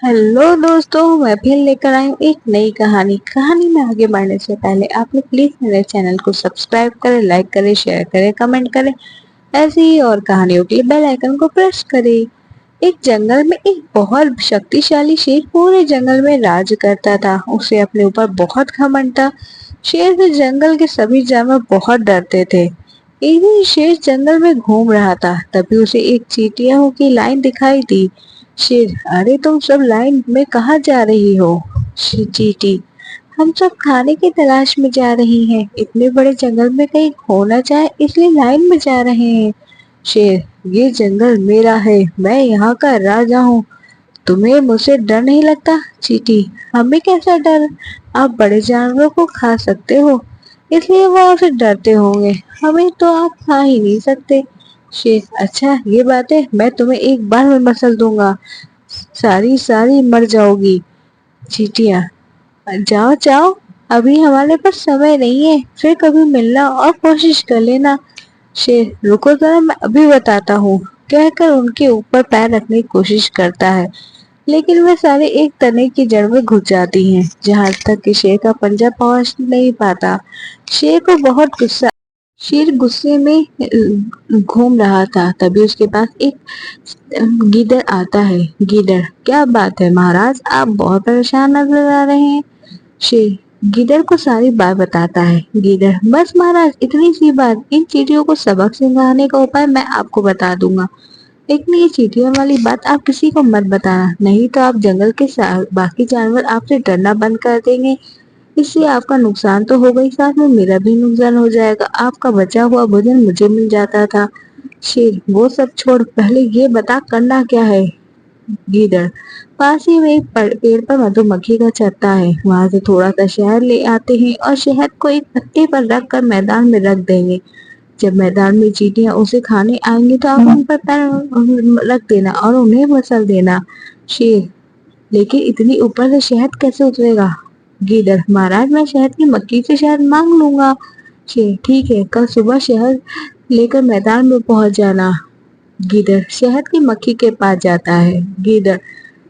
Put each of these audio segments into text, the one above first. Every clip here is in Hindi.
हेलो दोस्तों, मैं फिर लेकर आई हूँ एक नई कहानी में आगे बढ़ने से पहले आप लोग प्लीज मेरे चैनल को सब्सक्राइब करें, लाइक करें, शेयर करें, कमेंट करें। ऐसी ही और कहानियों के लिए बेल आइकन को प्रेस करें। एक जंगल में एक बहुत शक्तिशाली शेर पूरे जंगल में राज करता था। उसे अपने ऊपर बहुत घमंड था। शेर से जंगल के सभी जानवर बहुत डरते थे। एक दिन शेर जंगल में घूम रहा था, तभी उसे एक चींटियों की लाइन दिखाई दी। शेर, अरे तुम सब लाइन में कहाँ जा रही हो? चींटी, हम सब खाने की तलाश में जा रही हैं। इतने बड़े जंगल में कहीं खो ना जाए इसलिए लाइन में जा रहे हैं। शेर, ये जंगल मेरा है, मैं यहाँ का राजा हूँ। तुम्हें मुझसे डर नहीं लगता? चींटी, हमें कैसा डर, आप बड़े जानवरों को खा सकते हो इसलिए वो आपसे डरते होंगे, हमें तो आप खा ही नहीं सकते। शेर, अच्छा ये बात है, मैं तुम्हें एक बार में मसल दूंगा, सारी सारी मर जाओगी। चींटियां, जाओ जाओ, अभी हमारे पास समय नहीं है, फिर कभी मिलना और कोशिश कर लेना। शेर, रुको जरा मैं अभी बताता हूँ, कहकर उनके ऊपर पैर रखने की कोशिश करता है, लेकिन वे सारे एक तने की जड़ में घुस जाती हैं, जहाँ तक कि शेर का पंजा पहुंच नहीं पाता। शेर को बहुत गुस्सा शेर गुस्से में घूम रहा था, तभी उसके पास एक गीदड़ आता है। गीदड़, क्या बात है महाराज, आप बहुत परेशान नजर आ रहे हैं। शेर गीदड़ को सारी बात बताता है। गीदड़, बस महाराज इतनी सी बात, इन चींटियों को सबक सिखाने का उपाय मैं आपको बता दूंगा, लेकिन ये चींटियों वाली बात आप किसी को मत बताना, नहीं तो आप जंगल के बाकी जानवर आपसे डरना बंद कर देंगे। इससे आपका नुकसान तो होगा ही, साथ में मेरा भी नुकसान हो जाएगा। आपका बचा हुआ भोजन मुझे मिल जाता था। शेर, वो सब छोड़, पहले ये बता करना क्या है। गीदड़, पास ही में एक पेड़ पर मधुमक्खी का छत्ता है, वहां से थोड़ा सा शहद ले आते हैं और शहद को एक पत्ते पर रख कर मैदान में रख देंगे। जब मैदान में चींटियां उसे खाने आएंगी तो आप उन पर पैर रख देना और उन्हें मसल देना। शेर, लेकिन इतनी ऊपर से शहद कैसे उतरेगा? गीदड़, महाराज मैं शहद की मक्खी से शहद मांग लूंगा। शेर, ठीक है, कल सुबह शहद लेकर मैदान में पहुंच जाना। गीदड़ शहद की मक्खी के पास जाता है। गीदड़,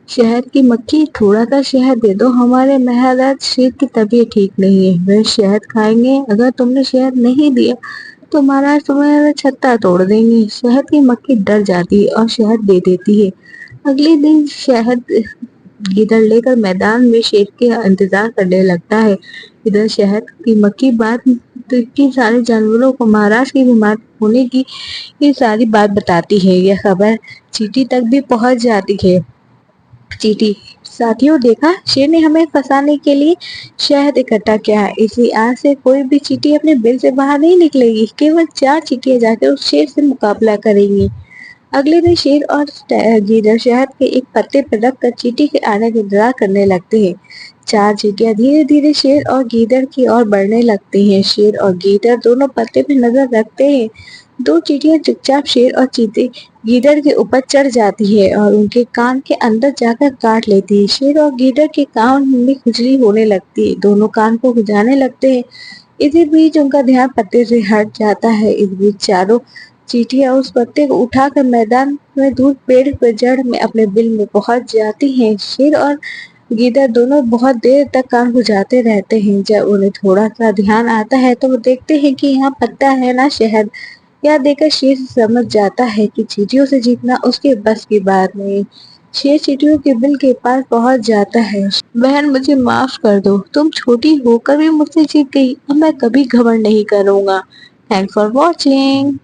शहद की मक्खी, थोड़ा सा शहद दे दो, हमारे महाराज शेर की तबीयत ठीक नहीं है, वह शहद खाएंगे, अगर तुमने शहद नहीं दिया तो महाराज तुम्हारा छत्ता तोड़ देंगे। शहद की मक्खी डर जाती है और शहद दे देती है। अगले दिन शहद गीदड़ लेकर मैदान में शेर के इंतजार करने लगता है। इधर शहद की मक्खी बात की सारे जानवरों को महाराज की बीमार होने की ये सारी बात बताती है। यह खबर चींटी तक भी पहुंच जाती है। चींटी, साथियों देखा, शेर ने हमें फंसाने के लिए शहद इकट्ठा किया है, इसलिए आज से कोई भी चींटी अपने बिल से बाहर नहीं निकलेगी। केवल 4 चींटियां जाकर उस शेर से मुकाबला करेंगी। अगले दिन शेर और गीदड़ शहद के एक पत्ते पर रखकर चींटी के आने का इंतजार करने लगते हैं। 4 चींटियां धीरे धीरे शेर और गीदड़ की ओर बढ़ने लगती हैं। शेर और गीदड़ दोनों पत्ते पर नजर रखते हैं। 2 चींटियां चुपचाप शेर और चीते गीदड़ के ऊपर चढ़ जाती है और उनके कान के अंदर जाकर काट लेती है। शेर और गीदड़ के कान में खुजली होने लगती है, दोनों कान को खुजाने लगते हैं। इसी बीच उनका ध्यान पत्ते से हट जाता है। इस बीच चारों चींटियां उस पत्ते को उठाकर मैदान में दूर पेड़ पर जड़ में अपने बिल में पहुंच जाती हैं। शेर और गीदड़ दोनों बहुत देर तक कान खुजाते रहते हैं। जब उन्हें थोड़ा सा ध्यान आता है तो वो देखते हैं कि यहाँ पत्ता है ना शहद। यह देखकर शेर समझ जाता है कि चींटियों से जीतना उसके बस की बात नहीं। शेर चींटियों के बिल के पास पहुंच जाता है। बहन मुझे माफ कर दो, तुम छोटी होकर भी मुझसे जीत गई, अब मैं कभी घमंड नहीं करूंगा। Thanks for watching.